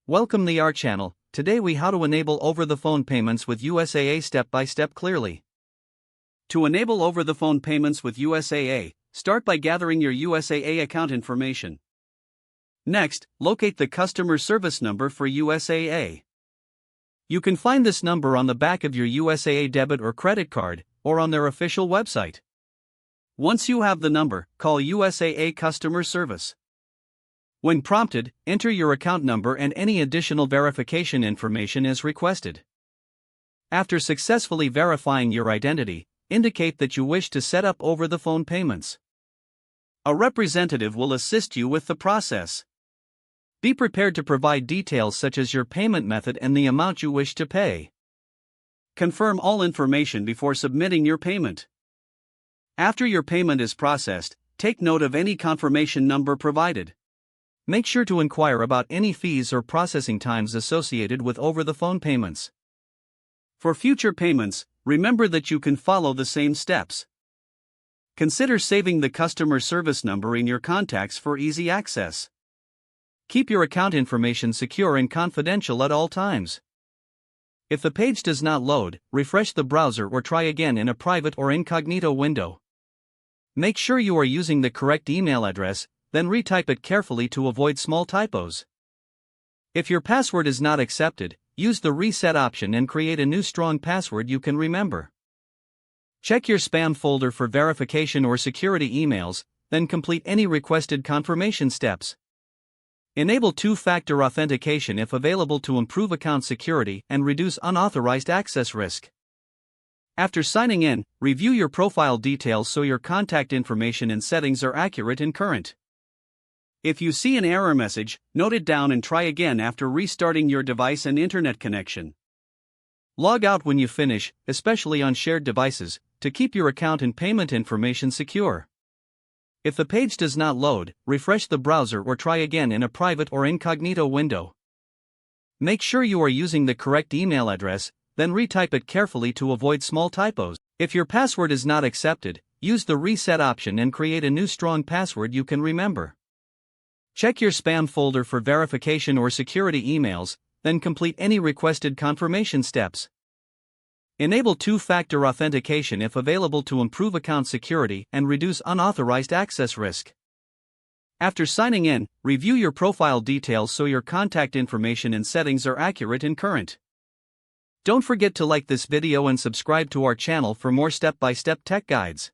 Welcome to our channel. Today we how to enable over-the-phone payments with USAA step by step clearly. To enable over-the-phone payments with USAA, start by gathering your USAA account information. Next, locate the customer service number for USAA. You can find this number on the back of your USAA debit or credit card, or on their official website. Once you have the number, call USAA customer service. When prompted, enter your account number and any additional verification information as requested. After successfully verifying your identity, indicate that you wish to set up over-the-phone payments. A representative will assist you with the process. Be prepared to provide details such as your payment method and the amount you wish to pay. Confirm all information before submitting your payment. After your payment is processed, take note of any confirmation number provided. Make sure to inquire about any fees or processing times associated with over-the-phone payments. For future payments, remember that you can follow the same steps. Consider saving the customer service number in your contacts for easy access. Keep your account information secure and confidential at all times. If the page does not load, refresh the browser or try again in a private or incognito window. Make sure you are using the correct email address, then retype it carefully to avoid small typos. If your password is not accepted, use the reset option and create a new strong password you can remember. Check your spam folder for verification or security emails, then complete any requested confirmation steps. Enable two-factor authentication if available to improve account security and reduce unauthorized access risk. After signing in, review your profile details so your contact information and settings are accurate and current. If you see an error message, note it down and try again after restarting your device and internet connection. Log out when you finish, especially on shared devices, to keep your account and payment information secure. If the page does not load, refresh the browser or try again in a private or incognito window. Make sure you are using the correct email address, then retype it carefully to avoid small typos. If your password is not accepted, use the reset option and create a new strong password you can remember. Check your spam folder for verification or security emails, then complete any requested confirmation steps. Enable two-factor authentication if available to improve account security and reduce unauthorized access risk. After signing in, review your profile details so your contact information and settings are accurate and current. Don't forget to like this video and subscribe to our channel for more step-by-step tech guides.